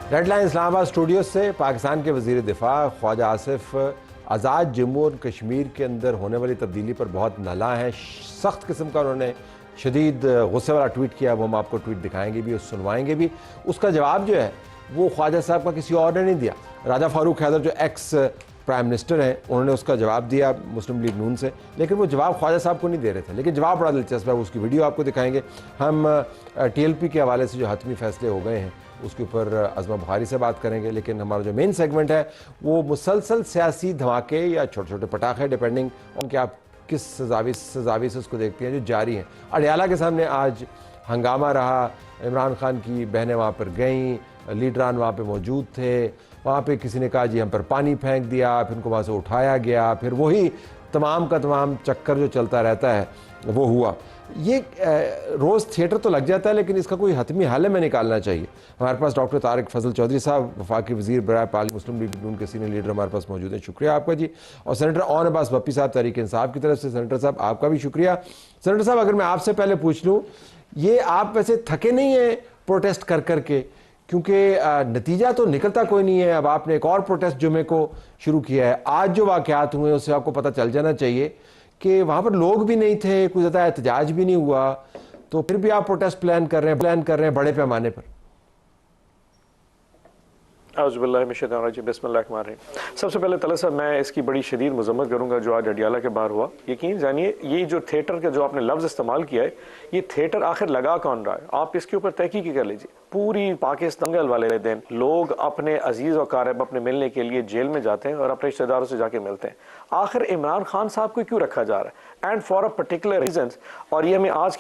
Red line Islamabad studio से पाकिस्तान के वज़ीर दिफा ख्वाजा आसिफ आज़ाद जम्मू और कश्मीर के अंदर होने वाली तब्दीली पर बहुत नला हैं। सख्त किस्म का उन्होंने शदीद गुस्से वाला ट्वीट किया, वो हम आपको ट्वीट दिखाएंगे भी और सुनवाएंगे भी। उसका जवाब जो है वो ख्वाजा साहब का किसी और ने नहीं दिया। राजा फारूक हैदर जो एक्स प्राइम मिनिस्टर हैं उन्होंने उसका जवाब दिया मुस्लिम लीग नून से, लेकिन वो जवाब ख्वाजा साहब को नहीं दे रहे थे। लेकिन जवाब बड़ा दिलचस्प है, उसकी वीडियो आपको दिखाएंगे। हम TLP के हवाले से जो हतमी फैसले हो गए हैं उसके ऊपर अज़मा बुखारी से बात करेंगे। लेकिन हमारा जो मेन सेगमेंट है वो मुसलसल सियासी धमाके या छोटे छोटे पटाखे, डिपेंडिंग ऑन कि आप किस जावी से उसको देखते हैं, जो जारी हैं। अडयाला के सामने आज हंगामा रहा, इमरान खान की बहनें वहाँ पर गईं, लीडरान वहाँ पे मौजूद थे। वहाँ पे किसी ने कहा जी हम पर पानी फेंक दिया, फिर उनको वहाँ से उठाया गया, फिर वही तमाम का तमाम चक्कर जो चलता रहता है वो हुआ। ये रोज़ थिएटर तो लग जाता है, लेकिन इसका कोई हतमी हल हमें निकालना चाहिए। हमारे पास डॉक्टर तारिक फजल चौधरी साहब, वफाकी वज़ीर बराए पार्लियामेंट मुस्लिम लीग नून के सीनियर लीडर हमारे पास मौजूद हैं, शुक्रिया आपका जी। और सेनेटर ऑन अब्बास भप्पी साहब तहरीक इंसाफ की तरफ से, सेनेटर साहब आपका भी शुक्रिया। सेनेटर साहब, अगर मैं आपसे पहले पूछ लूँ, ये आप वैसे थके नहीं हैं प्रोटेस्ट कर कर के? क्योंकि नतीजा तो निकलता कोई नहीं है। अब आपने एक और प्रोटेस्ट जुमे को शुरू किया है, आज जो वाक़यात हुए उससे आपको पता चल जाना चाहिए कि वहाँ पर लोग भी नहीं थे, कुछ ज़्यादा एहतजाज भी नहीं हुआ, तो फिर भी आप प्रोटेस्ट प्लान कर रहे हैं बड़े पैमाने पर। सबसे पहले तला साहब, मैं इसकी बड़ी शदीद मजम्मत करूंगा जो आज अडियाला के बाहर हुआ। यकीन जानिए, ये जो थिएटर का जो आपने लफ्ज़ इस्तेमाल किया है, ये थिएटर आखिर लगा कौन रहा है? आप इसके ऊपर तहकीक कर लीजिए। पूरी पाकिस्तान दंगल वाले दिन लोग अपने अजीज़ और कारब अपने मिलने के लिए जेल में जाते हैं और अपने रिश्तेदारों से जाके मिलते हैं। आखिर इमरान खान साहब को क्यों रखा जा रहा है? And for a particular reason. और ये हमें आज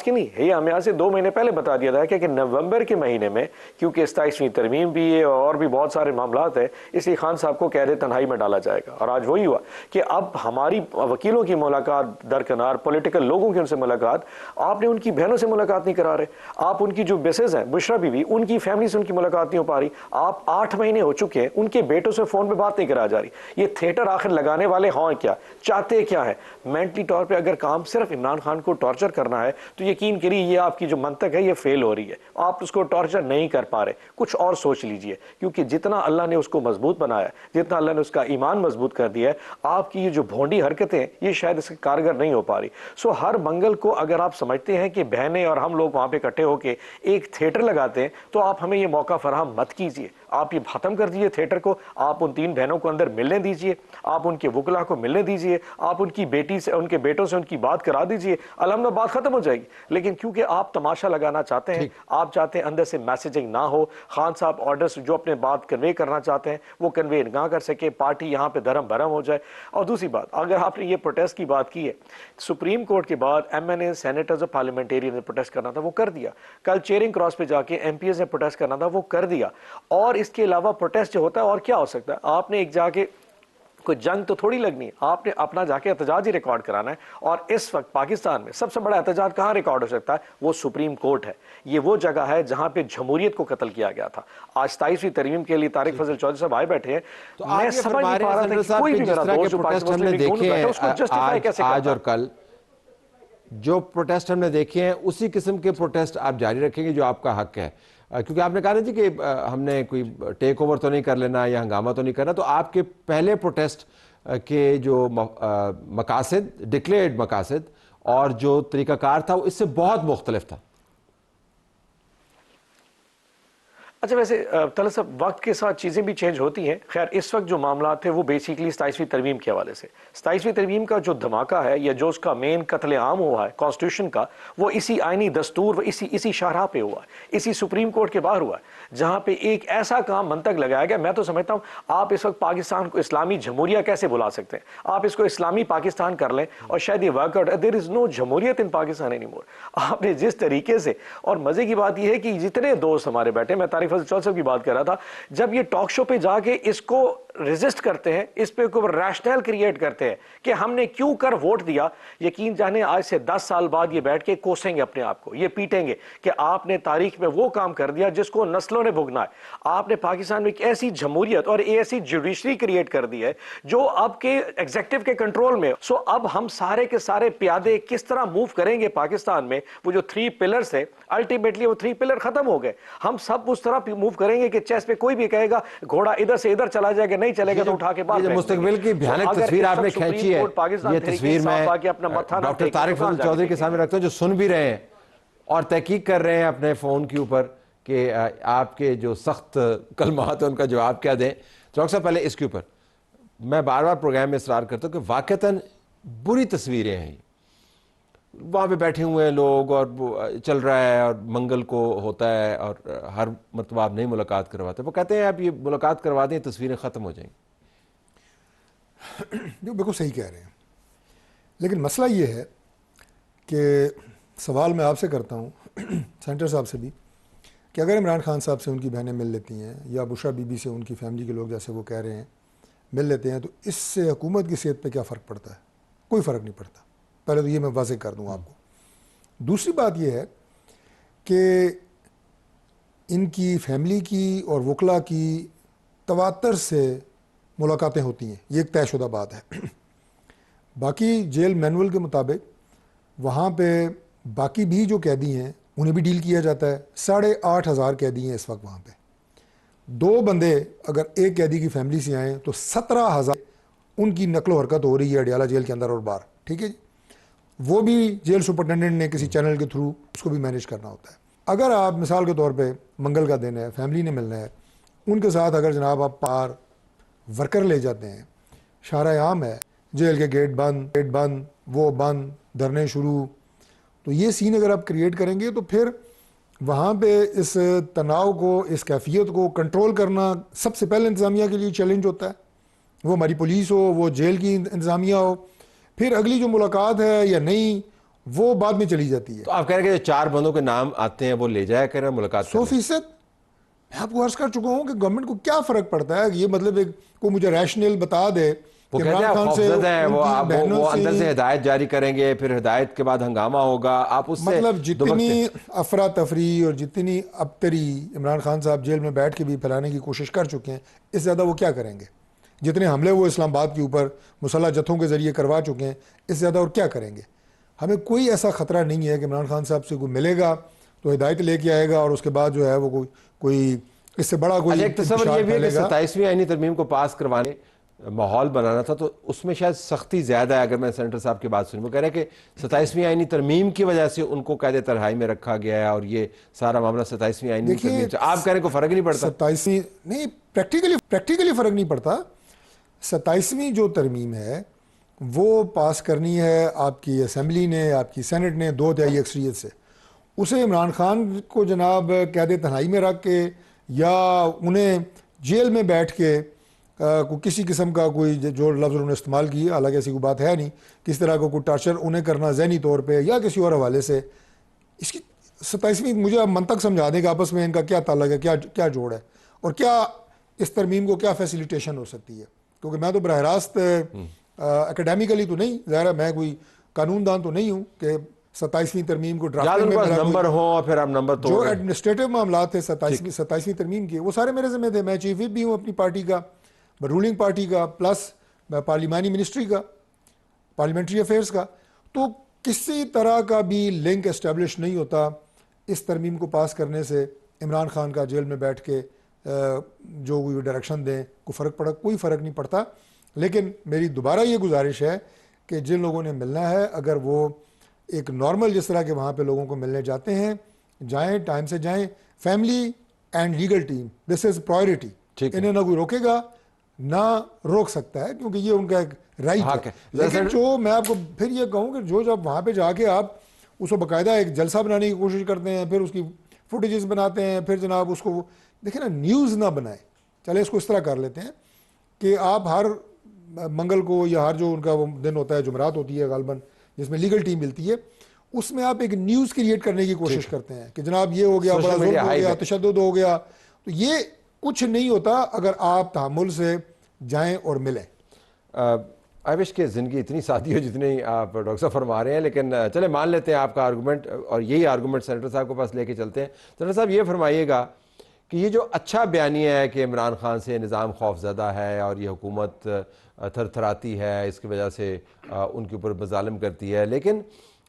की नहीं, ये हमें आज से 2 महीने पहले बता दिया था कि नवंबर के महीने में, क्योंकि 27वीं तरमीम भी है और भी बहुत सारे मामलात है, इसलिए खान साहब को कैद तन्हाई में डाला जाएगा। और आज वही हुआ कि अब हमारी वकीलों की मुलाकात दरकिनार, पॉलिटिकल लोगों की उनसे मुलाकात, आपने उनकी बहनों से मुलाकात नहीं करा रहे। आप उनकी जो बेसेस हैं, बुशरा बीवी, उनकी फैमिली से उनकी मुलाकात नहीं हो पा रही। आप 8 महीने हो चुके हैं, उनके बेटों से फोन पे बात नहीं करा जा रही। ये थिएटर आखिर लगाने वाले हैं क्या, चाहते क्या है? मेंटली तौर पे अगर काम सिर्फ इमरान खान को टॉर्चर करना है तो यकीन करिए ये आपकी जो मंतक है ये फेल हो रही है। आप उसको टॉर्चर नहीं कर पा रहे, कुछ और सोच लीजिए। क्योंकि जितना अल्लाह ने उसको मजबूत बनाया, जितना अल्लाह ने उसका ईमान मजबूत कर दिया है, आपकी ये जो भोंडी हरकतें ये शायद इसके कारगर नहीं हो पा रही। सो हर मंगल को अगर आप समझते हैं कि बहनें और हम लोग वहां पर इकट्ठे होकर एक थिएटर लगाते हैं, तो आप हमें ये मौका फराहम मत कीजिए। आप ये खत्म कर दीजिए थिएटर को। आप उन 3 बहनों को अंदर मिलने दीजिए, आप उनके वकला को मिलने दीजिए, आप उनकी बेटी से, उनके बेटों से उनकी बात करा दीजिए, अल्हम्दुलिल्लाह बात खत्म हो जाएगी। लेकिन क्योंकि आप तमाशा लगाना चाहते हैं, आप चाहते हैं अंदर से मैसेजिंग ना हो, खान साहब ऑर्डर्स जो अपने बात कन्वे करना चाहते हैं वो कन्वे ना कर सके, पार्टी यहाँ पे धर्म भरम हो जाए। और दूसरी बात, अगर आपने ये प्रोटेस्ट की बात की है, सुप्रीम कोर्ट के बाद MNA, सेनेटर्स और पार्लियामेंटेरियन ने प्रोटेस्ट करना था, वो कर दिया। कल चेयरिंग क्रॉस पे जाके MPs ने प्रोटेस्ट करना था, वो कर दिया। और इसके अलावा प्रोटेस्ट जो होता है और क्या हो सकता है? आपने एक जाके कोई जंग तो थोड़ी लगनी है, आपने अपना जाके एहतजाज ही रिकॉर्ड कराना है। और इस वक्त पाकिस्तान में सबसे बड़ा एहतजाज कहाँ रिकॉर्ड हो सकता है? वो सुप्रीम कोर्ट है। ये वो जगह है जहां पे जमहूरियत को कत्ल किया गया था। आज 27वीं तरमीम के लिए तारिक फजल चौधरी साहब आए बैठे हैं, तो मैं समझ नहीं पा रहा था कि कोई भी मेरा दोस्त जो पाकिस्तान में देखे हैं उसको जस्टिफाई कैसे करता है। आज और कल जो प्रोटेस्ट हमने देखे हैं उसी किस्म के प्रोटेस्ट आप जारी रखेंगे जो आपका हक है? क्योंकि आपने कहा ना जी कि हमने कोई टेक ओवर तो नहीं कर लेना या हंगामा तो नहीं करना, तो आपके पहले प्रोटेस्ट के जो मकासद, डिक्लेयर्ड मकासद और जो तरीकाकार था वो इससे बहुत मुख्तलिफ था। अच्छा, वैसे तला साहब, वक्त के साथ चीज़ें भी चेंज होती हैं। खैर, इस वक्त जो मामला थे वो बेसिकली 27वीं तरमीम के हवाले से, 27वीं तरमीम का जो धमाका है या जो उसका मेन कत्लेआम हुआ है कॉन्स्टिट्यूशन का, वो इसी आइनी दस्तूर व इसी शाहराह पे हुआ है, इसी सुप्रीम कोर्ट के बाहर हुआ है, जहाँ पे एक ऐसा काम मंतक लगाया गया। मैं तो समझता हूँ आप इस वक्त पाकिस्तान को इस्लामी जमहूरिया कैसे बुला सकते हैं? आप इसको इस्लामी पाकिस्तान कर लें और शायद ये वर्कआउट। देयर इज़ नो जमहूरियत इन पाकिस्तान एनी मोर। आपने जिस तरीके से, और मज़े की बात यह है कि जितने दोस्त हमारे बैठे, मैं तारिक फजल चौधरी साहब की बात कर रहा था, जब ये टॉक शो पे जाके इसको रेजिस्ट करते हैं, इस पे ऊपर रैशनल क्रिएट करते हैं कि हमने क्यों कर वोट दिया, यकीन जाने आज से 10 साल बाद ये बैठ के कोसेंगे अपने आप को, ये पीटेंगे कि आपने तारीख में वो काम कर दिया जिसको नस्लों ने भुगतना है। आपने पाकिस्तान में एक ऐसी जमहूरियत और ऐसी जुडिशरी क्रिएट कर दी है जो अब के एग्जीक्यूटिव के कंट्रोल में। सो अब हम सारे के सारे प्यादे किस तरह मूव करेंगे पाकिस्तान में, वो जो 3 पिलर्स है, अल्टीमेटली वो 3 पिलर खत्म हो गए। हम सब उस तरह मूव करेंगे कि चेस पे कोई भी कहेगा घोड़ा इधर से इधर चला जाएगा, नहीं चलेगा तो उठा के बाहर। मुस्तकबिल की भयानक तस्वीर आपने खींची है, ये तस्वीर में डॉक्टर तारिक फजल चौधरी के सामने रखता हूं, जो सुन भी रहे हैं और तहकीक कर रहे हैं अपने फोन के ऊपर कि आपके जो सख्त कलमात हैं उनका जवाब क्या दें। तो डॉक्टर साहब पहले इसके ऊपर मैं बार बार प्रोग्राम में इसरार करता हूँ कि वाकईतन बुरी तस्वीरें हैं, वहाँ पे बैठे हुए हैं लोग और चल रहा है और मंगल को होता है और हर मतलब आप नहीं मुलाकात करवाते, वो कहते हैं आप ये मुलाकात करवा दें तस्वीरें ख़त्म हो जाएंगी। बिल्कुल सही कह रहे हैं, लेकिन मसला ये है कि सवाल मैं आपसे करता हूँ सेंटर साहब से भी कि अगर इमरान खान साहब से उनकी बहनें मिल लेती हैं या बुशरा बीबी से उनकी फैमिली के लोग जैसे वो कह रहे हैं मिल लेते हैं, तो इससे हुकूमत की सेहत पे क्या फ़र्क पड़ता है? कोई फ़र्क नहीं पड़ता। पहले तो ये मैं वाज़ेह कर दूँ आपको। दूसरी बात यह है कि इनकी फैमिली की और वकला की तवातर से मुलाकातें होती हैं, ये एक तयशुदा बात है। बाकी जेल मैनुअल के मुताबिक वहाँ पे बाकी भी जो कैदी हैं उन्हें भी डील किया जाता है। 8,500 कैदी हैं इस वक्त वहाँ पे। 2 बंदे अगर एक कैदी की फैमिली से आएँ तो 17,000 उनकी नकलो हरकत हो रही है अडियाला जेल के अंदर और बाहर। ठीक है जी, वो भी जेल सुपरिटेंडेंट ने किसी चैनल के थ्रू उसको भी मैनेज करना होता है। अगर आप मिसाल के तौर पे मंगल का दिन है, फैमिली ने मिलना है, उनके साथ अगर जनाब आप पार वर्कर ले जाते हैं, शारा आम है, जेल के गेट बंद, वो बंद, धरने शुरू, तो ये सीन अगर आप क्रिएट करेंगे तो फिर वहाँ पे इस तनाव को, इस कैफियत को कंट्रोल करना सबसे पहले इंतज़ामिया के लिए चैलेंज होता है। वो हमारी पुलिस हो, वो जेल की इंतज़ामिया हो, फिर अगली जो मुलाकात है या नहीं वो बाद में चली जाती है। तो आप कह रहे हैं कि 4 बंदों के नाम आते हैं वो ले जाया करें मुलाकात 100%। मैं आपको अर्ज कर चुका हूँ कि गवर्नमेंट को क्या फ़र्क पड़ता है। ये मतलब एक को मुझे रैशनल बता दे, वो कहते हैं खौफजद हैं, वो अंदर से हिदायत जारी करेंगे, फिर हिदायत के बाद हंगामा होगा, आप उससे मतलब जितनी अफरा तफरी और जितनी अबतरी इमरान खान साहब जेल में बैठ के भी फैलाने की कोशिश कर चुके हैं, इससे ज़्यादा वो क्या करेंगे? जितने हमले वो इस्लामाबाद के ऊपर मुसल्लह जत्थों के ज़रिए करवा चुके हैं, इससे ज़्यादा और क्या करेंगे? हमें कोई ऐसा ख़तरा नहीं है कि इमरान खान साहब से कोई मिलेगा तो हिदायत लेके आएगा और उसके बाद जो है वो कोई इससे बड़ा कोई एक तस्वीर ये भी है कि 27वीं आईनी तरमीम को पास करवाने माहौल बनाना था, तो उसमें शायद सख्ती ज़्यादा है। अगर मैं सेंटर साहब की बात सुनी, वो कह रहे हैं कि 27वीं आईनी तरमीम की वजह से उनको कैद तन्हाई में रखा गया है और ये सारा मामला 27वीं आईनी तरमीम से। आप कह रहे हैं को फ़र्क नहीं पड़ता? 27वीं नहीं, प्रैक्टिकली फ़र्क नहीं पड़ता। 27वीं जो तरमीम है वो पास करनी है आपकी असम्बली ने, आपकी सेनेट ने 2/3 अक्सरियत से। उसे इमरान खान को जनाब कैद तन्हाई में रख के या उन्हें जेल में बैठ के किसी किस्म का कोई जो लफ्ज़ उन्होंने इस्तेमाल किया, हालांकि ऐसी कोई बात है नहीं, किस तरह का कोई टार्चर उन्हें करना ज़हनी तौर पे या किसी और हवाले से, इसकी 27वीं मुझे आप मंतक समझा दें कि आपस में इनका क्या ताल्लुक है, क्या जोड़ है और क्या इस तरमीम को क्या फैसिलिटेशन हो सकती है। क्योंकि मैं तो बरह रास्त एकेडमिकली तो नहीं, ज़ाहिर है मैं कोई कानूनदान तो नहीं हूँ कि 27वीं तरमीम को ड्राफ्टिंग में नंबर हो फिर आप नंबर तो जो एडमिनिस्ट्रेटिव मामला थे 27वीं तरमीम के, वो सारे मेरे ज़िम्मे थे। मैं चीफ विप भी हूँ अपनी पार्टी का, रूलिंग पार्टी का, प्लस पार्लिमानी मिनिस्ट्री का, पार्लियामेंट्री अफेयर्स का। तो किसी तरह का भी लिंक एस्टेब्लिश नहीं होता इस तरमीम को पास करने से इमरान खान का जेल में बैठ के जो कोई डायरेक्शन दें कोई फ़र्क नहीं पड़ता। लेकिन मेरी दोबारा ये गुजारिश है कि जिन लोगों ने मिलना है, अगर वो एक नॉर्मल जिस तरह के वहाँ पे लोगों को मिलने जाते हैं, जाएं, टाइम से जाएं। Family and legal team, this is priority. इन्हें ना कोई रोकेगा ना रोक सकता है, क्योंकि ये उनका एक राइट है। लेकिन जो मैं आपको फिर ये कहूँ कि जो जब वहाँ पे जाके आप उसको बाकायदा एक जलसा बनाने की कोशिश करते हैं, फिर उसकी फुटेजेस बनाते हैं, फिर जनाब उसको देखिए ना, न्यूज़ ना बनाए। चले इसको इस तरह कर लेते हैं कि आप हर मंगल को या हर जो उनका वो दिन होता है, जुमरात होती है गालबन, जिसमें लीगल टीम मिलती है, उसमें आप एक न्यूज़ क्रिएट करने की कोशिश करते हैं कि जनाब ये हो गया, बड़ा जुल्म हो गया, तशद्दुद हो गया। तो ये कुछ नहीं होता अगर आप तहम्मुल से जाएं और मिलें। आई विश कि ज़िंदगी इतनी सादी हो जितनी आप डॉक्टर साहब फरमा रहे हैं, लेकिन चले मान लेते हैं आपका आर्गूमेंट और यही आर्गूमेंट सेनेटर साहब के पास लेके चलते हैं। सेनेटर साहब ये फरमाइएगा कि ये जो अच्छा बयानिया है कि इमरान खान से निज़ाम खौफज़दा है और ये हुकूमत थरथराती है, इसकी वजह से उनके ऊपर मज़ालिम करती है, लेकिन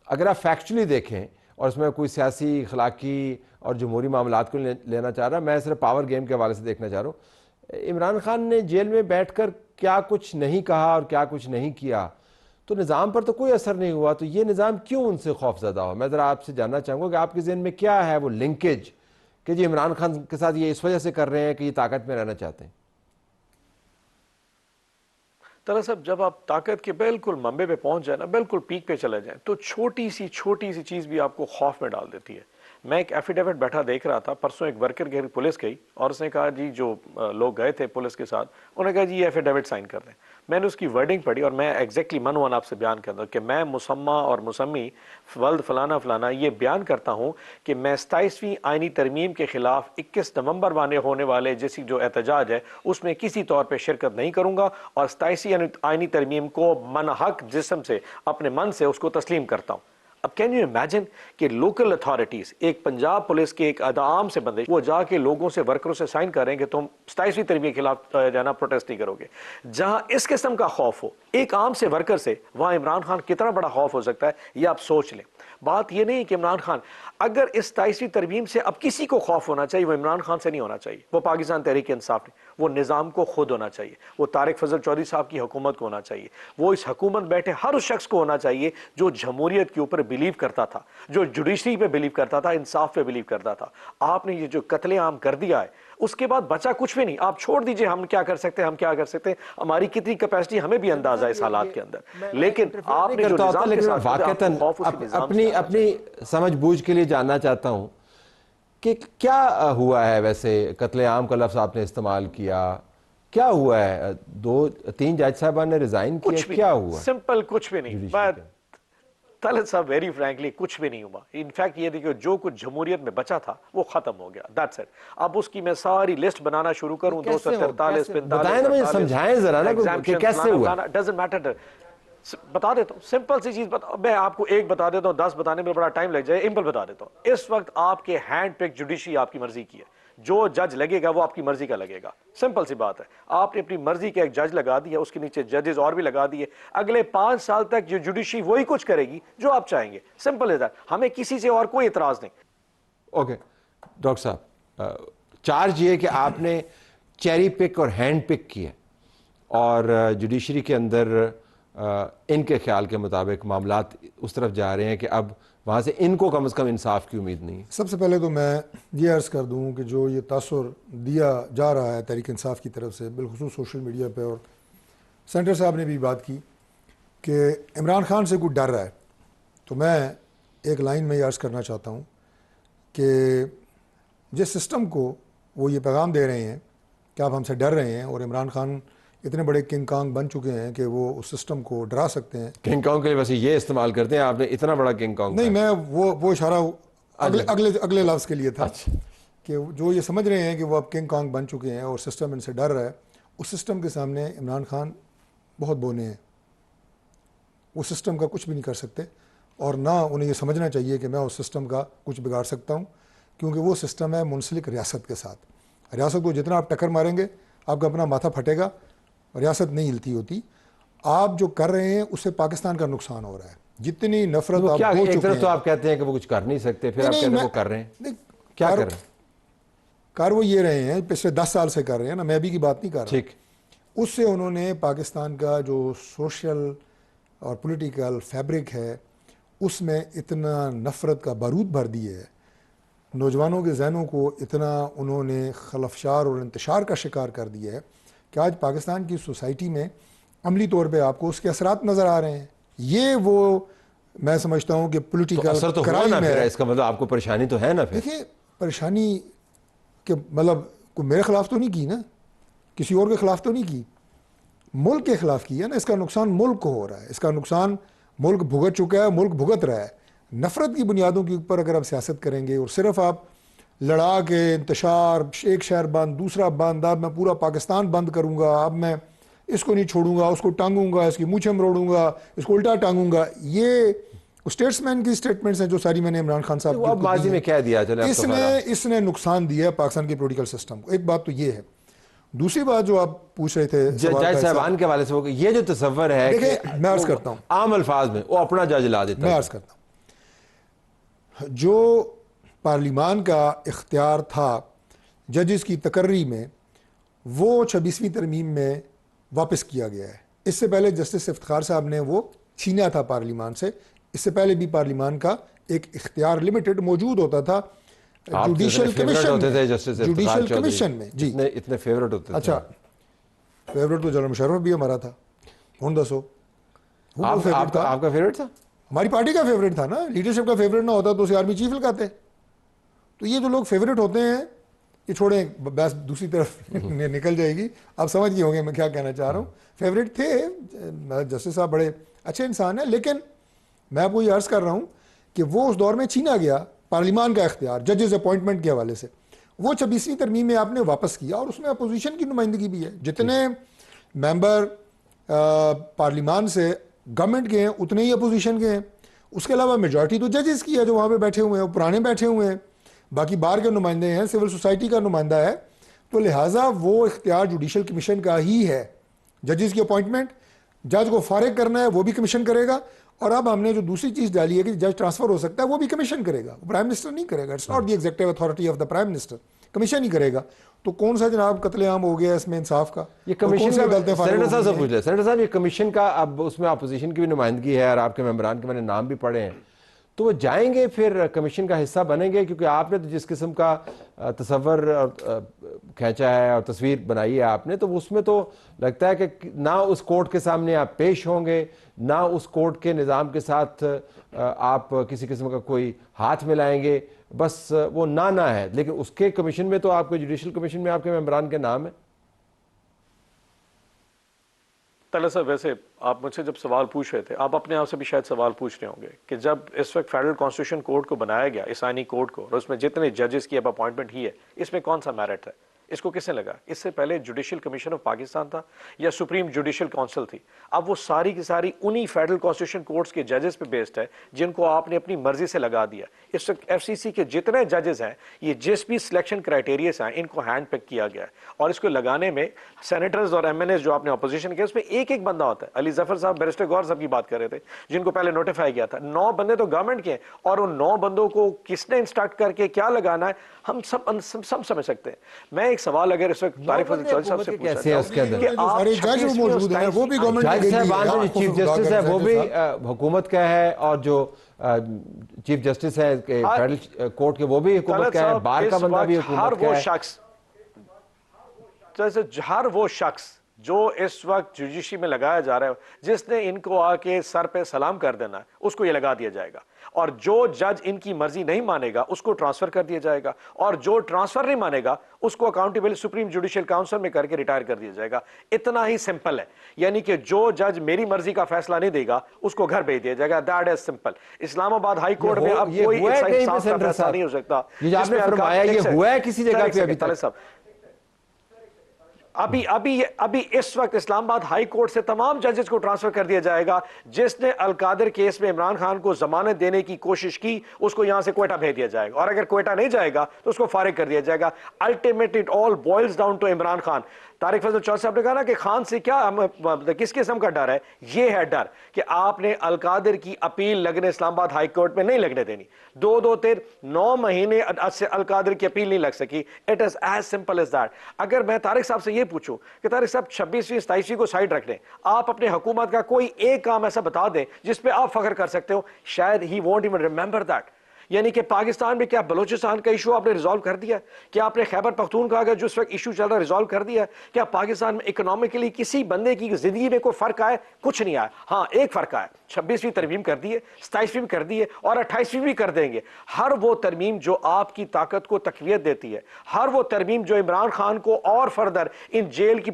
अगर आप फैक्चुअली देखें और उसमें कोई सियासी, अखलाकी और जमहूरी मामलात को लेना चाह रहा, मैं सिर्फ पावर गेम के हवाले से देखना चाह रहा हूँ। इमरान खान ने जेल में बैठकर क्या कुछ नहीं कहा और क्या कुछ नहीं किया, तो निज़ाम पर तो कोई असर नहीं हुआ, तो ये निज़ाम क्यों उनसे खौफज़दा हो? मैं ज़रा आपसे जानना चाहूँगा कि आपके ज़हन में क्या है वो लिंकेज कि जी इमरान खान के साथ ये इस वजह से कर रहे हैं कि ये ताकत में रहना चाहते हैं। दरअसल जब आप ताकत के बिल्कुल मंबे पे पहुंच जाए ना, बिल्कुल पीक पे चले जाए, तो छोटी सी चीज़ भी आपको खौफ में डाल देती है। मैं एक एफिडेविट बैठा देख रहा था, परसों एक वर्कर के पुलिस गई और उसने कहा जी जो लोग गए थे पुलिस के साथ, उन्होंने कहा जी ये एफिडेविट साइन कर दें। मैंने उसकी वर्डिंग पढ़ी और मैं एग्जैक्टली मन वन आपसे बयान करता हूँ कि मैं मुसम्मा और मुसम्मी वल्द फलाना फलाना ये बयान करता हूँ कि मैं 27वीं आइनी तरमीम के खिलाफ 21 नवंबर वाले होने वाले जैसी जो एहतजाज है उसमें किसी तौर पर शिरकत नहीं करूँगा और 27वीं आइनी तरमीम को मनहक जिस्म से अपने मन से उसको तस्लीम करता हूँ। अब कैन यू इमेजिन कि लोकल अथॉरिटीज, एक पंजाब पुलिस के एक आम से बंदे, वो जाके लोगों से, वर्करों से साइन करेंगे तुम 27वीं तरमीम के खिलाफ जाना प्रोटेस्ट नहीं करोगे। जहां इस किस्म का खौफ हो एक आम से वर्कर से, वहां इमरान खान कितना बड़ा खौफ हो सकता है ये आप सोच लें। बात ये नहीं कि इमरान खान, अगर इस 27वीं तरमीम से अब किसी को खौफ होना चाहिए वो इमरान खान से नहीं होना चाहिए, वो पाकिस्तान तहरीक इंसाफ नहीं, वो निज़ाम को खुद होना चाहिए, वो तारिक फजल चौधरी साहब की हुकूमत को होना चाहिए, वो इस हुकूमत बैठे हर उस शख्स को होना चाहिए जो जमहूरियत के ऊपर बिलीव करता था, जो जुडिशरी पे बिलीव करता था, इंसाफ पे बिलीव करता था। आपने ये जो कत्लेआम कर दिया है उसके बाद बचा कुछ भी नहीं। आप छोड़ दीजिए हम क्या कर सकते हैं, हम क्या कर सकते हैं, हमारी कितनी कैपेसिटी हमें भी अंदाजा है इस हालात के अंदर। लेकिन आपने जो निज़ाम के साथ वाकईतन अपनी अपनी समझ बूझ के लिए जानना चाहता हूं कि क्या हुआ है। वैसे कत्लेआम का लफ्ज़ आपने इस्तेमाल किया, क्या हुआ है? 2-3 जज साहबान ने रिजाइन किया, क्या हुआ? सिंपल कुछ भी नहीं। तलत साहब वेरी फ्रैंकली कुछ भी नहीं हुआ। इनफैक्ट ये देखिए जो कुछ जमहूरियत में बचा था वो खत्म हो गया, दैट्स इट। अब उसकी मैं सारी लिस्ट बनाना शुरू करूं, 243 45 समझाएं जरा ना कि कैसे हुआ। डजंट मैटर, बता देता हूँ सिंपल सी चीज मैं आपको एक बता देता हूँ, 10 बताने में बड़ा टाइम लग जाए, सिंपल बता देता हूँ। इस वक्त आपके हैंड पिक जुडिशरी आपकी मर्जी की है, जो जज लगेगा वो आपकी मर्जी का लगेगा, सिंपल सी बात है। आपने अपनी मर्जी का एक जज लगा दिया, उसके नीचे जजेस और भी लगा दिए, अगले 5 साल तक जो जुडिशरी वही कुछ करेगी जो आप चाहेंगे, सिंपल है, हमें किसी से और कोई इतराज नहीं। ओके डॉक्टर साहब, चार्ज ये कि आपने चेरी पिक और हैंड पिक किया और जुडिशरी के अंदर इनके ख्याल के मुताबिक मामलात उस तरफ जा रहे हैं कि अब वहाँ से इनको कम से कम इंसाफ की उम्मीद नहीं है। सबसे पहले तो मैं ये अर्ज़ कर दूँ कि जो ये तासुर दिया जा रहा है तहरीक इंसाफ की तरफ से, बिलखुसूस सोशल मीडिया पे, और सेंटर साहब ने भी बात की कि इमरान खान से कुछ डर रहा है, तो मैं एक लाइन में ये अर्ज़ करना चाहता हूँ कि जिस सिस्टम को वो ये पैगाम दे रहे हैं कि आप हमसे डर रहे हैं, और इमरान खान इतने बड़े किंग कांग बन चुके हैं कि वो उस सिस्टम को डरा सकते हैं। किंग कांग के लिए वैसे ये इस्तेमाल करते हैं, आपने इतना बड़ा किंग कांग नहीं, मैं वो इशारा अगले लफ्ज़ के लिए था। अच्छा। कि जो ये समझ रहे हैं कि वो अब किंग कांग बन चुके हैं और सिस्टम इनसे डर रहा है, उस सिस्टम के सामने इमरान खान बहुत बोने हैं, उस सिस्टम का कुछ भी नहीं कर सकते, और ना उन्हें ये समझना चाहिए कि मैं उस सिस्टम का कुछ बिगाड़ सकता हूँ, क्योंकि वो सिस्टम है मुंसलिक रियासत के साथ। रियासत को जितना आप टक्कर मारेंगे आपका अपना माथा फटेगा, रियासत नहीं हिलती होती। आप जो कर रहे हैं उससे पाकिस्तान का नुकसान हो रहा है। जितनी नफरत तो आप क्या हो एक चुके तरफ हैं, तो आप कहते हैं कि वो कुछ कर नहीं सकते, फिर आप कहते हैं वो कर रहे हैं, क्या कर रहे हैं? कर वो ये रहे हैं, पिछले 10 साल से कर रहे हैं ना, मैं अभी की बात नहीं कर रहा। ठीक, उससे उन्होंने पाकिस्तान का जो सोशल और पॉलिटिकल फैब्रिक है उसमें इतना नफरत का बारूद भर दिए है, नौजवानों के जहनों को इतना उन्होंने खलफशार और इंतशार का शिकार कर दिया है कि आज पाकिस्तान की सोसाइटी में अमली तौर पे आपको उसके असरात नज़र आ रहे हैं। ये वो मैं समझता हूँ कि पॉलिटिकल असर तो हुआ ना, फिर इसका मतलब आपको परेशानी तो है ना। फिर देखिए, परेशानी के मतलब कोई मेरे खिलाफ तो नहीं की ना, किसी और के खिलाफ तो नहीं की, मुल्क के खिलाफ की है ना। इसका नुकसान मुल्क को हो रहा है, इसका नुकसान मुल्क भुगत चुका है, मुल्क भुगत रहा है। नफरत की बुनियादों के ऊपर अगर आप सियासत करेंगे और सिर्फ आप लड़ा के इंतशार, एक शहर बंद, दूसरा बंद, अब मैं पूरा पाकिस्तान बंद करूँगा, अब मैं इसको नहीं छोड़ूंगा, उसको टांगूंगा, इसकी मूछें मरोड़ूंगा, इसको उल्टा टांगूंगा। ये स्टेट्समैन की स्टेटमेंट्स हैं जो सारी मैंने इमरान खान साहब अब माजी में क्या दिया चले, इसने नुकसान दिया पाकिस्तान के पॉलिटिकल सिस्टम को। एक बात तो ये है। दूसरी बात जो आप पूछ रहे थे जज साहबान के हवाले से, ये जो तस्वर है, देखिए मैं अर्ज करता हूँ आम अल्फाज में, वो अपना जज ला देता है। मैं अर्ज करता हूँ, जो पार्लिमान का इख्तियार था जजेस की तकर्री में, वो 26वीं तरमीम में वापस किया गया है। इससे पहले जस्टिस इफ्तिखार साहब ने वो छीना था पार्लिमान से। इससे पहले भी पार्लिमान का एक इख्तियार लिमिटेड मौजूद होता था जुडिशल कमीशन में। जी इतने फेवरेट होते थे। अच्छा, फेवरेट तो जनरल मुशर्रफ भी हमारा था। कौन दसो आपका फेवरेट था? हमारी पार्टी का फेवरेट था ना। लीडरशिप का फेवरेट ना होता तो उसे आर्मी चीफ लगाते। तो ये जो लोग फेवरेट होते हैं, ये छोड़ें, बस दूसरी तरफ निकल जाएगी। आप समझ गए होंगे मैं क्या कहना चाह रहा हूँ। फेवरेट थे, जस्टिस साहब बड़े अच्छे इंसान हैं, लेकिन मैं आपको ये अर्ज कर रहा हूँ कि वो उस दौर में छीना गया पार्लिमान का इख्तियार जजेस अपॉइंटमेंट के हवाले से। वो 26वीं तरमीम में आपने वापस किया और उसमें अपोजिशन की नुमाइंदगी भी है। जितने मेंबर पार्लिमान से गवर्नमेंट के हैं उतने ही अपोजिशन के हैं। उसके अलावा मेजॉरिटी तो जजेस की है जो वहाँ पे बैठे हुए हैं, पुराने बैठे हुए हैं। बाकी बाहर के नुमाइंदे हैं, सिविल सोसाइटी का नुमाइंदा है। तो लिहाजा वो इख्तियार जुडिशल कमीशन का ही है। जजेस की अपॉइंटमेंट, जज को फारिग करना है वो भी कमीशन करेगा। और अब हमने जो दूसरी चीज़ डाली है कि जज ट्रांसफर हो सकता है, वो भी कमीशन करेगा, प्राइम मिनिस्टर नहीं करेगा। It's not the executive authority of the prime minister, commission ही करेगा। तो कौन सा जनाब कत्लेआम हो गया इसमें इंसाफ का? ये कमीशन का सेनेटर साहब से पूछ ले। सेनेटर साहब, ये कमीशन का अब उसमें अपोजिशन की भी नुमाइंदगी है और आपके मेंबरान के मैंने नाम भी पढ़े हैं, तो वो जाएंगे फिर कमीशन का हिस्सा बनेंगे? क्योंकि आपने तो जिस किस्म का तस्वर खींचा है और तस्वीर बनाई है आपने, तो उसमें तो लगता है कि ना उस कोर्ट के सामने आप पेश होंगे, ना उस कोर्ट के निज़ाम के साथ आप किसी किस्म का कोई हाथ मिलाएंगे, बस वो ना है। लेकिन उसके कमीशन में तो आपके जुडिशल कमीशन में आपके मेंबरान के नाम है। तला साहब, वैसे आप मुझसे जब सवाल पूछ रहे थे, आप अपने आप से भी शायद सवाल पूछ रहे होंगे कि जब इस वक्त फेडरल कॉन्स्टिट्यूशन कोर्ट को बनाया गया, इसानी कोर्ट को, और उसमें जितने जजेस की अब अपॉइंटमेंट ही है, इसमें कौन सा मेरिट है? इसको किसने लगा? इससे पहले जुडिशल कमीशन ऑफ पाकिस्तान था या सुप्रीम जुडिशल काउंसिल थी? अब वो सारी की सारी उन्हीं फेडरल कॉन्स्टिट्यूशन कोर्ट्स के जजेस पे बेस्ड है जिनको आपने अपनी मर्जी से लगा दिया। इस वक्त एफसीसी के जितने जजेस हैं, ये जिस भी सिलेक्शन क्राइटेरिया हैं, इनको हैंड पिक किया गया है। और इसको लगाने में सेनेटर्स और एमएनएस जो आपने अपोजिशन किया, उसमें एक एक बंदा होता है। अली जफर साहब, बैरिस्टर गौर साहब की बात कर रहे थे, जिनको पहले नोटिफाई किया था। 9 बंदे तो गवर्नमेंट के हैं, और उन 9 बंदों को किसने इंस्ट्रक्ट करके क्या लगाना है, हम सब समझ सकते हैं। मैं एक सवाल अगर इस वक्त तारिक फजल चौधरी साहब से कैसे है उसके अंदर, जज मौजूद है, वो भी गवर्नमेंट जज साहब, चीफ जस्टिस है वो भी हुकूमत का है, और जो चीफ जस्टिस है फेडरल कोर्ट के वो भी हुकूमत का है, बार का बंदा भी हुकूमत का है। हर वो शख्स जो इस वक्त जुडिशरी में लगाया जा रहा है, जिसने इनको आके सर पे सलाम कर देना है, उसको ये लगा दिया जाएगा। और जो जज इनकी मर्जी नहीं मानेगा उसको ट्रांसफर कर दिया जाएगा, और जो ट्रांसफर नहीं मानेगा उसको अकाउंटेबल सुप्रीम जुडिशियल काउंसिल में करके रिटायर कर दिया जाएगा। इतना ही सिंपल है। यानी कि जो जज मेरी मर्जी का फैसला नहीं देगा उसको घर भेज दिया जाएगा। That is simple. Islamabad high court में अब कोई फैसला नहीं हो सकता। ये आपने फरमाया ये हुआ है किसी जगह पे अभी तक? अभी इस वक्त इस्लामाबाद हाई कोर्ट से तमाम जजेस को ट्रांसफर कर दिया जाएगा। जिसने अलकादर केस में इमरान खान को जमानत देने की कोशिश की, उसको यहां से क्वेटा भेज दिया जाएगा, और अगर क्वेटा नहीं जाएगा तो उसको फारिग कर दिया जाएगा। Ultimately it all boils down to Imran Khan. Tariq Fazal Chaudhry साहब ने कहा ना कि खान से क्या किस किस्म का डर है? ये है डर कि आपने अलकादर की अपील लगने इस्लामाबाद हाई कोर्ट में नहीं लगने देनी। 9 महीने से अलकादर की अपील नहीं लग सकी। It is as simple as that. अगर मैं तारिक साहब से ये पूछूं कि तारिक साहब 26वीं 27वीं को साइड रख लें, आप अपने हुकूमत का कोई एक काम ऐसा बता दें जिस पे आप फख्र कर सकते हो, शायद he won't even remember that. यानी कि पाकिस्तान में क्या बलूचिस्तान का इशू आपने रिजॉल्व कर दिया? क्या आपने खैबर पख्तूनख्वा का जो इस वक्त इशू चल रहा है रिजॉल्व कर दिया? क्या पाकिस्तान में इकोनॉमिकली किसी बंदे की जिंदगी में कोई फर्क आया? कुछ नहीं आया। हाँ, एक फर्क आया, 26वीं तरमीम कर दी है, 27वीं कर दी है, और 28वीं भी कर देंगे। हर वो तरमीम जो आपकी ताकत को तकवीत देती है, हर वो तरमीम जो इमरान खान को और फर्दर इन जेल की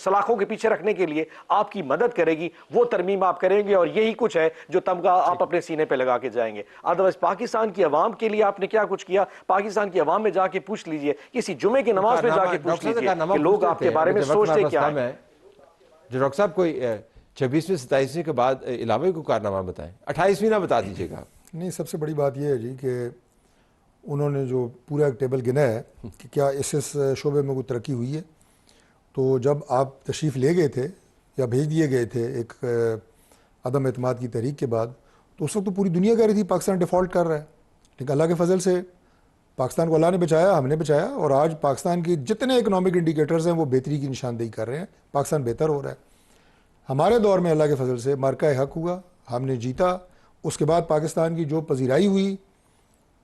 सलाखों के पीछे रखने के लिए आपकी मदद करेगी, वो तरमीम आप करेंगे। और यही कुछ है जो तमगा आप अपने सीने पर लगा के जाएंगे। अदरवाइज पाकिस्तान की अवाम के लिए आपने क्या कुछ किया? पाकिस्तान की अवाम में जाके पूछ लीजिए, किसी जुमे की नमाज में जाके पूछ लीजिए कि लोग आपके बारे में सोचते क्या हैं। जो डॉक्टर साहब कोई 26वीं 27वीं के बाद अलावा कोई कारनामा बताएं, 28वीं ना बता दीजिएगा। नहीं, सबसे बड़ी बात यह है जी कि उन्होंने जो पूरा एक टेबल गिना है कि क्या इस शोबे में कोई तरक्की हुई है। तो जब आप तशरीफ़ ले गए थे या भेज दिए गए थे एक अदम एतमाद की तहरीक के बाद, तो उस वक्त तो पूरी दुनिया कह रही थी पाकिस्तान डिफ़ॉल्ट कर रहा है, लेकिन अल्लाह के फजल से पाकिस्तान को अल्लाह ने बचाया, हमने बचाया, और आज पाकिस्तान के जितने इकनॉमिक इंडिकेटर्स हैं वो बेहतरी की निशानदेही कर रहे हैं। पाकिस्तान बेहतर हो रहा है। हमारे दौर में अल्लाह के फजल से मार्का हक हुआ, हमने जीता। उसके बाद पाकिस्तान की जो पजीराई हुई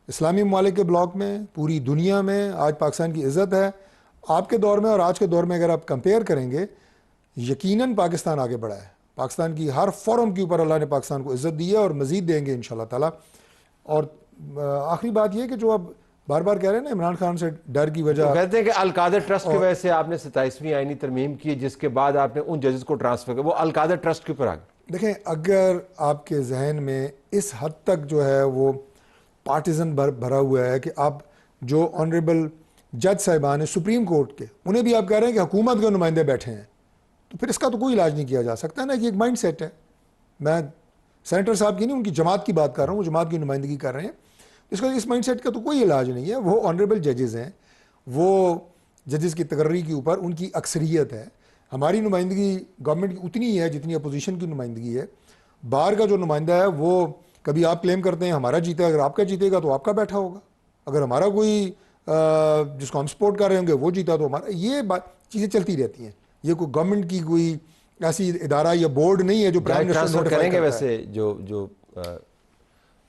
इस्लामी ममालिक के ब्लॉक में, पूरी दुनिया में, आज पाकिस्तान की इज़्ज़त है। आपके दौर में और आज के दौर में अगर आप कंपेयर करेंगे, यकीनन पाकिस्तान आगे बढ़ा है। पाकिस्तान की हर फोरम के ऊपर अल्लाह ने पाकिस्तान को इज़्ज़त दी है और मज़ीद देंगे इंशाअल्लाह ताला। और आखिरी बात यह कि जो अब बार बार कह रहे हैं ना इमरान खान से डर की वजह, तो कहते हैं कि अलकादर ट्रस्ट की वजह से आपने 27वीं आईनी तरमीम की, जिसके बाद आपने उन जजेस को ट्रांसफर किया, वो अलकादर ट्रस्ट के ऊपर आ गए। देखें, अगर आपके जहन में इस हद तक जो है वो पार्टिजन भरा हुआ है कि आप जो ऑनरेबल जज साहिबान हैं सुप्रीम कोर्ट के, उन्हें भी आप कह रहे हैं कि हुकूमत के नुमाइंदे बैठे हैं, तो फिर इसका तो कोई इलाज नहीं किया जा सकता ना कि एक माइंड सेट है। मैं सेनेटर साहब की नहीं, उनकी जमात की बात कर रहा हूँ, वो जमात की नुमाइंदगी कर रहे हैं। इसका इस माइंड सेट का तो कोई इलाज नहीं है। वो ऑनरेबल जजेज़ हैं, वो जजेस की तकर्री के ऊपर उनकी अक्सरियत है। हमारी नुमाइंदगी गवर्नमेंट की उतनी ही है जितनी अपोजिशन की नुमाइंदगी है। बाहर का जो नुमाइंदा है वो कभी आप क्लेम करते हैं हमारा जीता, अगर आपका जीतेगा तो आपका बैठा होगा, अगर हमारा कोई जिसको हम सपोर्ट कर रहे होंगे वो जीता तो हमारा, ये बात चीज़ें चलती रहती हैं। ये कोई गवर्नमेंट की कोई ऐसी इदारा या बोर्ड नहीं है जो प्राइम मिनिस्टर करेंगे। वैसे जो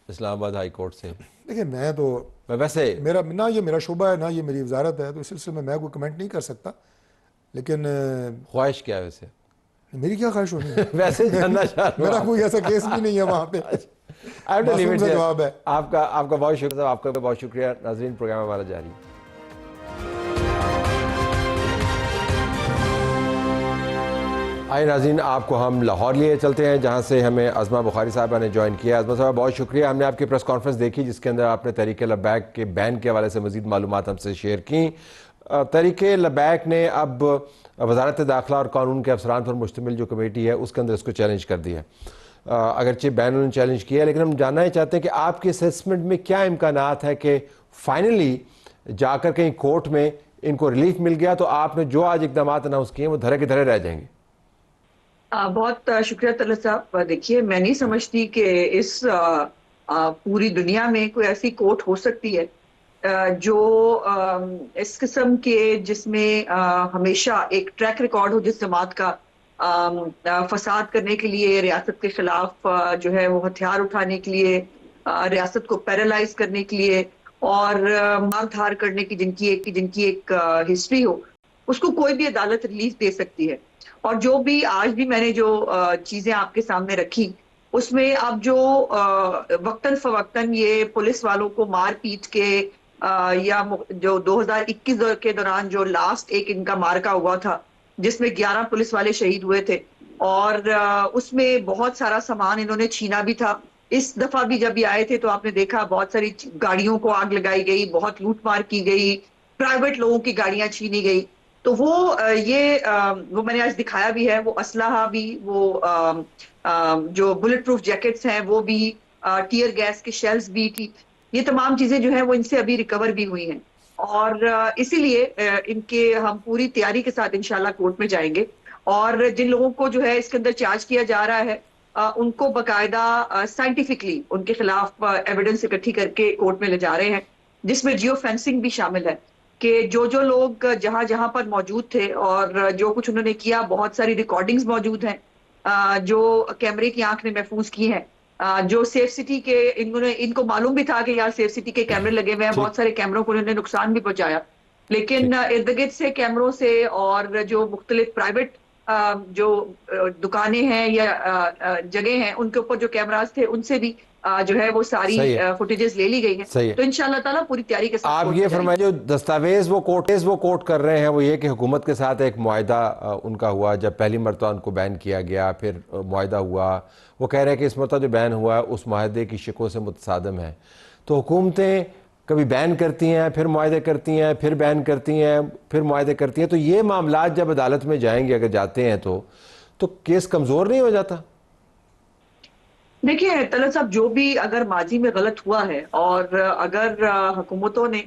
इस्लामाबाद हाई कोर्ट से, देखिए मैं तो वैसे मेरा ना ये मेरा शोबा है ना ये मेरी वजारत है, तो इस सिलसिले में मैं कोई कमेंट नहीं कर सकता। लेकिन ख्वाहिश क्या है वैसे? मेरी क्या ख्वाहिश होनी है? वैसे जानना चाह रहा हूं। मेरा कोई ऐसा केस भी नहीं है वहाँ पे। मासूम सा जवाब है। आपका बहुत शुक्रिया, आपका बहुत शुक्रिया। नाज़रीन, प्रोग्राम हमारा जारी है। आइए नाज़रीन, आपको हम लाहौर लिए चलते हैं, जहाँ से हमें अज़मा बुखारी साहबा ने ज्वाइन किया। अज़मा साहब, बहुत शुक्रिया। हमने आपकी प्रेस कॉन्फ्रेंस देखी जिसके अंदर आपने तहरीक लब्बैक के बैन के हवाले से मज़ीद मालूमात हमसे शेयर की। तहरीक लब्बैक ने अब वज़ारत दाखिला और कानून के अफसरान पर मुश्तमिल जो कमेटी है उसके अंदर इसको चैलेंज कर दिया है। अगरचे बैन उन्होंने चैलेंज किया, लेकिन हम जानना ही चाहते हैं कि आपके असेसमेंट में क्या इम्कानात है कि फाइनली जाकर कहीं कोर्ट में इनको रिलीफ मिल गया तो आपने जो आज इकदाम अनाउंस किए वो धरे के धरे रह जाएंगे? बहुत शुक्रिया तलत साहब। देखिए, मैं नहीं समझती कि इस पूरी दुनिया में कोई ऐसी कोर्ट हो सकती है जो इस किस्म के जिसमें हमेशा एक ट्रैक रिकॉर्ड हो जिस जमात का फसाद करने के लिए, रियासत के खिलाफ जो है वो हथियार उठाने के लिए, रियासत को पैरालाइज करने के लिए और मार धार करने की जिनकी एक हिस्ट्री हो, उसको कोई भी अदालत रिलीफ दे सकती है। और जो भी आज भी मैंने जो चीजें आपके सामने रखी उसमें अब जो वक्तन फवक्तन ये पुलिस वालों को मार पीट के या जो 2021 के दौरान जो लास्ट एक इनका मार्का हुआ था जिसमें 11 पुलिस वाले शहीद हुए थे और उसमें बहुत सारा सामान इन्होंने छीना भी था। इस दफा भी जब ये आए थे तो आपने देखा बहुत सारी गाड़ियों को आग लगाई गई, बहुत लूटमार की गई, प्राइवेट लोगों की गाड़ियां छीनी गई। तो वो वो मैंने आज दिखाया भी है, वो असलहा भी, वो जो बुलेट प्रूफ जैकेट्स हैं वो भी, टीयर गैस के शेल्स भी थी, ये तमाम चीजें जो है वो इनसे अभी रिकवर भी हुई हैं। और इसीलिए इनके हम पूरी तैयारी के साथ इंशाल्लाह कोर्ट में जाएंगे और जिन लोगों को जो है इसके अंदर चार्ज किया जा रहा है उनको बकायदा साइंटिफिकली उनके खिलाफ एविडेंस इकट्ठी करके कोर्ट में ले जा रहे हैं, जिसमें जियो फेंसिंग भी शामिल है कि जो लोग जहां जहां पर मौजूद थे और जो कुछ उन्होंने किया, बहुत सारी रिकॉर्डिंग्स मौजूद हैं जो कैमरे की आंख ने महफूज की हैं, जो सेफ सिटी के इनको मालूम भी था कि यार सेफ सिटी के कैमरे लगे हुए हैं, बहुत सारे कैमरों को उन्होंने नुकसान भी पहुंचाया, लेकिन इर्द गिर्द से कैमरों से और जो मुख्तलिफ प्राइवेट जो दुकानें हैं या जगह हैं उनके ऊपर जो कैमरास थे उनसे भी जो है वो सारी फुटेजेस ले ली गई हैं। तो इंशाल्लाह ताला पूरी तैयारी के साथ आप ये फरमाइए, जो दस्तावेज वो कोर्ट कर रहे हैं वो ये कि हुकूमत के साथ एक मुआहदा उनका हुआ, जब पहली मरतबा उनको बैन किया गया फिर मुआहदा हुआ, वो कह रहे हैं कि इस मरतबा जो बैन हुआ है उस मुआहदे की शिकों से मुतसादम है। तो हुकूमतें कभी बैन करती हैं, फिर मुआहदे करती हैं, फिर बैन करती हैं, फिर मुआहदे करती हैं, तो ये मामला जब अदालत में जाएंगे, अगर जाते हैं तो केस कमज़ोर नहीं हो जाता? देखिए तलत साहब, जो भी अगर माजी में गलत हुआ है और अगर हुकूमतों ने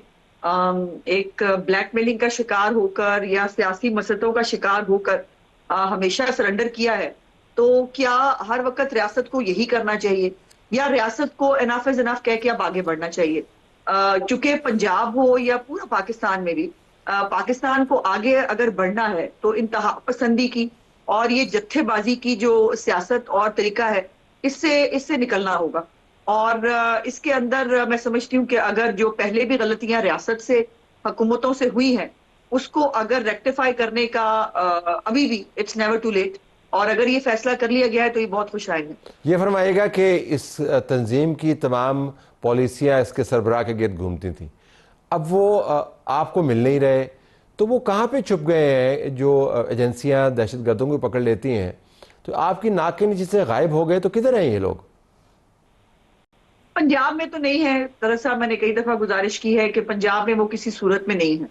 एक ब्लैकमेलिंग का शिकार होकर या सियासी मसलतों का शिकार होकर हमेशा सरेंडर किया है, तो क्या हर वक्त रियासत को यही करना चाहिए या रियासत को इनफ इज इनफ कह के अब आगे बढ़ना चाहिए? चूंकि पंजाब हो या पूरा पाकिस्तान में भी पाकिस्तान को आगे अगर बढ़ना है तो इंतहा पसंदी की और ये जत्थेबाजी की जो सियासत और तरीका है, इससे इससे निकलना होगा। और इसके अंदर मैं समझती हूँ कि अगर जो पहले भी गलतियां रियासत से, हुकूमतों से हुई हैं, उसको अगर रेक्टिफाई करने का अभी भी इट्स नेवर टू लेट, और अगर ये फैसला कर लिया गया है तो ये बहुत खुशाइन है। ये फरमाएगा कि इस तंजीम की तमाम पॉलिसियाँ इसके सरबराह के गिर्द घूमती थी, अब वो आपको मिल नहीं रहे, तो वो कहाँ पे छुप गए हैं? जो एजेंसियाँ दहशतगर्दों को पकड़ लेती हैं, तो आपकी नाक के नीचे से गायब हो गए, तो किधर हैं ये लोग? पंजाब में तो नहीं है। दरअसल मैंने कई दफा गुजारिश की है कि पंजाब में वो किसी सूरत में नहीं है।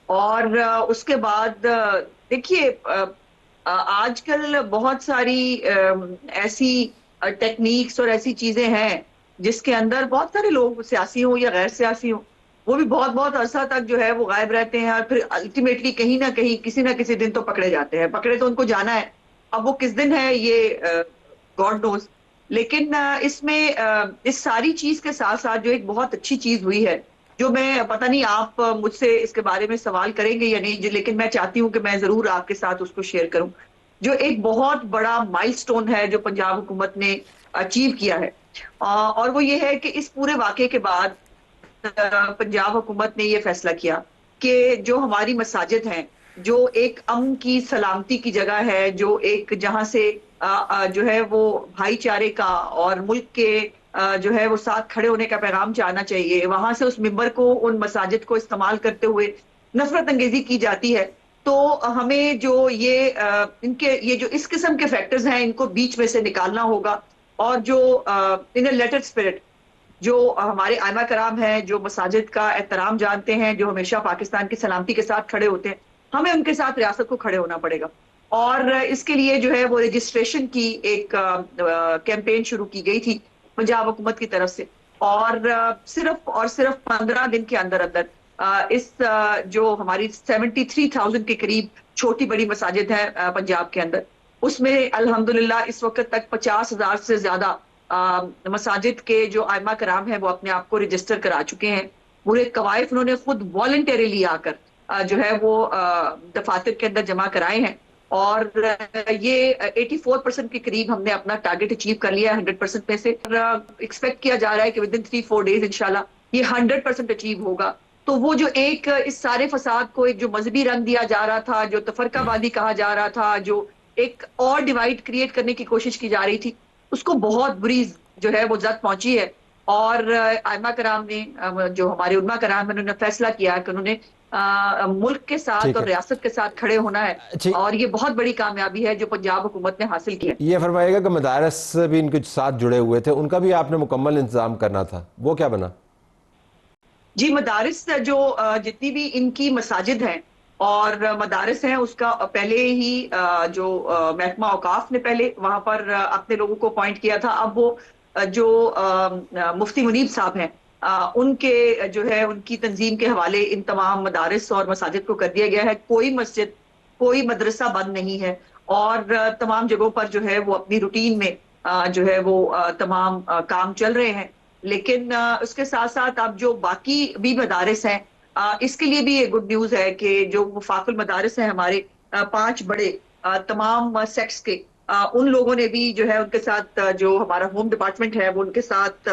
और उसके बाद देखिए, आजकल बहुत सारी ऐसी टेक्निक्स और ऐसी चीजें हैं जिसके अंदर बहुत सारे लोग, सियासी हो या गैर सियासी हो, वो भी बहुत बहुत अरसा तक जो है वो गायब रहते हैं और फिर अल्टीमेटली कहीं ना कहीं किसी ना किसी दिन तो पकड़े जाते हैं। पकड़े तो उनको जाना है, अब वो किस दिन है ये गॉड नोज। लेकिन इसमें इस सारी चीज के साथ साथ जो एक बहुत अच्छी चीज हुई है, जो मैं पता नहीं आप मुझसे इसके बारे में सवाल करेंगे या नहीं, लेकिन मैं चाहती हूँ कि मैं जरूर आपके साथ उसको शेयर करूं। जो एक बहुत बड़ा माइलस्टोन है जो पंजाब हुकूमत ने अचीव किया है, और वो ये है कि इस पूरे वाकये के बाद पंजाब हुकूमत ने ये फैसला किया कि जो हमारी मसाजिद हैं, जो एक अमन की, सलामती की जगह है, जो एक जहां से जो है वो भाईचारे का और मुल्क के जो है वो साथ खड़े होने का पैगाम जाना चाहिए, वहां से उस मिंबर को, उन मसाजिद को इस्तेमाल करते हुए नफरत अंगेजी की जाती है। तो हमें जो ये इनके ये जो इस किस्म के फैक्टर्स हैं, इनको बीच में से निकालना होगा। और जो इन लेटर स्पिरिट जो हमारे आइमा कराम हैं, जो मसाजिद का एहतराम जानते हैं, जो हमेशा पाकिस्तान की सलामती के साथ खड़े होते हैं, हमें उनके साथ रियासत को खड़े होना पड़ेगा। और इसके लिए जो है वो रजिस्ट्रेशन की एक कैंपेन शुरू की गई थी पंजाब हुकूमत की तरफ से, और सिर्फ 15 दिन के अंदर अंदर इस जो हमारी 73,000 के करीब छोटी बड़ी मसाजिद हैं पंजाब के अंदर, उसमें अल्हम्दुलिल्लाह इस वक्त तक 50,000 से ज्यादा मसाजिद के जो आइमा कराम हैं वो अपने आप को रजिस्टर करा चुके हैं। पूरे कवायफ उन्होंने खुद वॉलंटरीली आकर जो है वो दफातर के अंदर जमा कराए हैं। और ये 84% के करीब हमने अपना टारगेट अचीव कर लिया है 100% में से। एक्सपेक्ट किया जा रहा है कि विद इन 3-4 डेज इंशाल्लाह ये 100% अचीव होगा। तो वो जो एक इस सारे फसाद को एक जो मजहबी रंग दिया जा रहा था, जो तफरकाबादी कहा जा रहा था, जो एक और डिवाइड क्रिएट करने की कोशिश की जा रही थी, उसको बहुत बुरी जो है वो जद पहुंची है। और आइमा कराम ने, जो हमारे उलमा कराम है, उन्होंने फैसला किया कि उन्होंने मुल्क के साथ और रियासत के साथ खड़े होना है। और ये बहुत बड़ी कामयाबी है जो पंजाब हुकूमत ने हासिल की है। ये फरमाएगा कि मदारस भी इनके साथ जुड़े हुए थे, उनका भी आपने मुकम्मल इंतजाम करना था, वो क्या बना? जी, मदारिस जो जितनी भी इनकी मसाजिद हैं और मदारिस हैं, उसका पहले ही जो महकमा औकाफ ने पहले वहां पर अपने लोगों को अपॉइंट किया था। अब वो जो मुफ्ती मुनीब साहब हैं, उनके जो है उनकी तंजीम के हवाले इन तमाम मदारिस और मसाजिद को कर दिया गया है। कोई मस्जिद, कोई मदरसा बंद नहीं है, और तमाम जगहों पर जो है वो अपनी रूटीन में जो है वो तमाम काम चल रहे हैं। लेकिन उसके साथ साथ अब जो बाकी भी मदारिस हैं, इसके लिए भी ये गुड न्यूज है कि जो वफाकुल मदारिस हैं हमारे 5 बड़े तमाम सेक्ट्स के, उन लोगों ने भी जो है उनके साथ जो हमारा होम डिपार्टमेंट है वो उनके साथ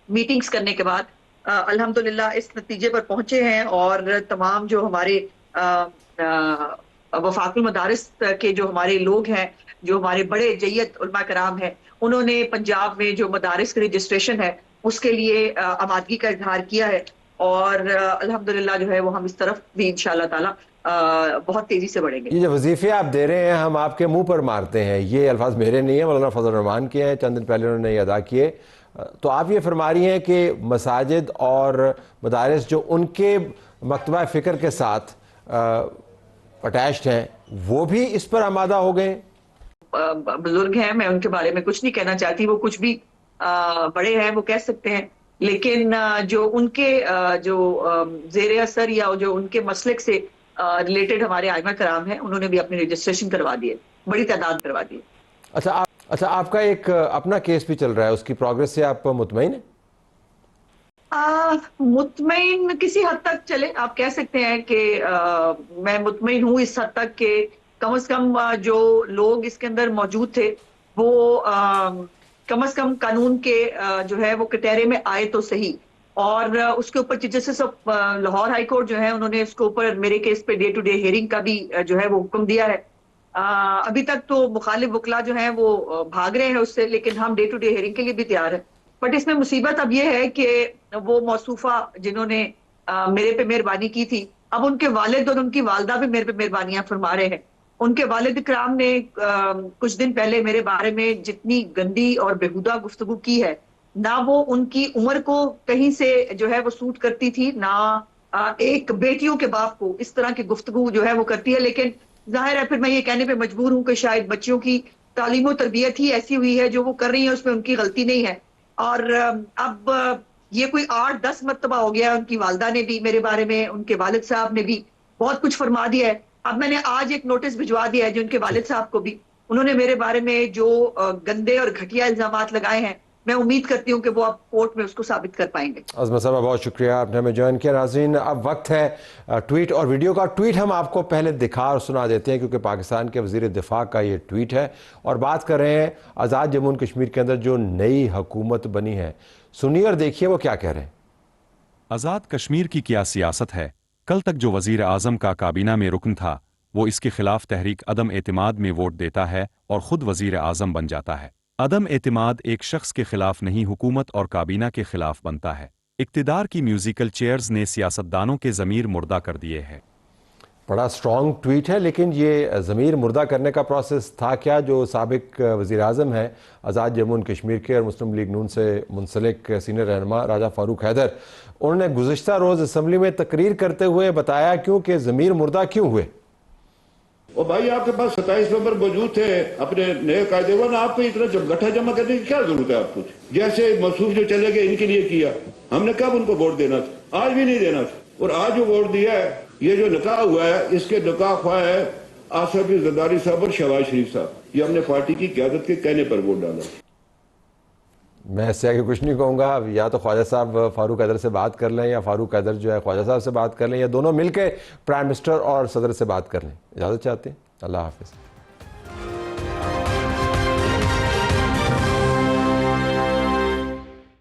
मीटिंग्स करने के बाद अल्हम्दुलिल्लाह इस नतीजे पर पहुंचे हैं। और तमाम जो हमारे वफाकुल मदारिस के जो हमारे लोग हैं, जो हमारे बड़े जय्यद उलमा कराम हैं, उन्होंने पंजाब में जो मदारिस की रजिस्ट्रेशन है उसके लिए आमादगी का इजहार किया है। और अल्हम्दुलिल्लाह जो है वो हम इस तरफ भी इंशाअल्लाह ताला बहुत तेजी से बढ़ेंगे। ये जो वजीफे आप दे रहे हैं, हम आपके मुंह पर मारते हैं, ये अल्फाज मेरे नहीं है, मौलाना फजल रहमान के हैं, चंद दिन पहले उन्होंने अदा किए। तो आप ये फरमा रही हैं कि मसाजिद और मदारिस जो उनके मकतबा फ़िक्र के साथ अटैच्ड हैं, वो भी इस पर आमादा हो गए? बुजुर्ग हैं, मैं उनके बारे में कुछ नहीं कहना चाहती, वो कुछ भी बड़े हैं वो कह सकते हैं, लेकिन जो उनके जो जेर असर या जो उनके मसलक से रिलेटेड हमारे आइमा कराम हैं, उन्होंने भी अपनी रजिस्ट्रेशन करवा दी है, बड़ी तादाद करवा दी है। अच्छा, आपका एक अपना केस भी चल रहा है, उसकी प्रोग्रेस से आप मुतमईन हैं? मुतमईन किसी हद तक चले, आप कह सकते हैं कि मैं मुतमईन हूँ इस हद तक कि कम से कम जो लोग इसके अंदर मौजूद थे वो कम से कम कानून के जो है वो कटहरे में आए तो सही। और उसके ऊपर chief justice of Lahore high court जो है उन्होंने उसके ऊपर मेरे केस पे डे टू डे हियरिंग का भी जो है वो हुक्म दिया है। अभी तक तो मुखालिफ वकला जो है वो भाग रहे हैं उससे, लेकिन हम डे टू डे हियरिंग के लिए भी तैयार है। बट इसमें मुसीबत अब ये है कि वो मौसूफा जिन्होंने मेरे पे मेहरबानी की थी, अब उनके वालिद और उनकी वालदा भी मेरे पे मेहरबानियां फरमा रहे हैं। उनके वालिद इकराम ने कुछ दिन पहले मेरे बारे में जितनी गंदी और बेहुदा गुफ्तगू की है, ना वो उनकी उम्र को कहीं से जो है वो सूट करती थी, ना एक बेटियों के बाप को इस तरह की गुफ्तगू जो है वो करती है। लेकिन जाहिर है फिर मैं ये कहने पे मजबूर हूं कि शायद बच्चियों की तालीम और तरबियत ही ऐसी हुई है, जो वो कर रही है उसमें उनकी गलती नहीं है। और अब ये कोई 8-10 मरतबा हो गया, उनकी वालदा ने भी मेरे बारे में, उनके वालिद साहब ने भी बहुत कुछ फरमा दिया है। अब मैंने आज एक नोटिस भिजवा दिया है जो उनके वालिद साहब को भी, उन्होंने मेरे बारे में जो गंदे और घटिया इल्जामात लगाए हैं, मैं उम्मीद करती हूँ कि वो अब कोर्ट में उसको साबित कर पाएंगे। अज़मा साहबा, बहुत शुक्रिया आपने हमें ज्वाइन किया। नाज़रीन, अब वक्त है ट्वीट और वीडियो का। ट्वीट हम आपको पहले दिखा और सुना देते हैं क्योंकि पाकिस्तान के वज़ीर दिफा का ये ट्वीट है और बात कर रहे हैं आज़ाद जम्मू कश्मीर के अंदर जो नई हुकूमत बनी है। सुनिए और देखिए वो क्या कह रहे हैं। आज़ाद कश्मीर की क्या सियासत है। कल तक जो वज़ीर आज़म का काबीना में रुकन था वो इसके खिलाफ तहरीक अदम एतमाद में वोट देता है और ख़ुद वज़ीर आज़म बन जाता है। अदम एतमाद एक शख्स के खिलाफ नहीं, हुकूमत और काबीना के खिलाफ बनता है। इक़्तिदार की म्यूजिकल चेयर्स ने सियासतदानों के ज़मीर मुर्दा कर दिए हैं। बड़ा स्ट्रॉन्ग ट्वीट है, लेकिन ये ज़मीर मुर्दा करने का प्रोसेस था क्या? जो साबिक वज़ीर आज़म है आज़ाद जम्मू एंड कश्मीर के और मुस्लिम लीग नून से मुंसलिक सीनियर रहनुमा राजा फ़ारूक हैदर, उन्होंने गुज़िश्ता रोज़ असम्बली में तकरीर करते हुए बताया क्यों कि ज़मीर मुर्दा क्यों हुए। और भाई आपके पास 27 मेंबर मौजूद थे अपने नए कायदे, वरना आपको इतना गठा जमा करने की क्या जरूरत है? आपको जैसे मसूफ जो चले गए इनके लिए किया, हमने कब उनको वोट देना था? आज भी नहीं देना था। और आज जो वोट दिया है, ये जो निकाह हुआ है, इसके निकाह ख्वाह है आसिफ जरदारी साहब और शहबाज शरीफ साहब। ये हमने पार्टी की क़यादत के कहने पर वोट डाला। मैं इससे आगे कुछ नहीं कहूँगा। या तो ख्वाजा साहब फारूक हैदर से बात कर लें या फारूक हैदर जो है ख्वाजा साहब से बात कर लें या दोनों मिलकर प्राइम मिनिस्टर और सदर से बात कर लें। इजाज़त चाहते हैं। अल्लाह हाफ़िज़।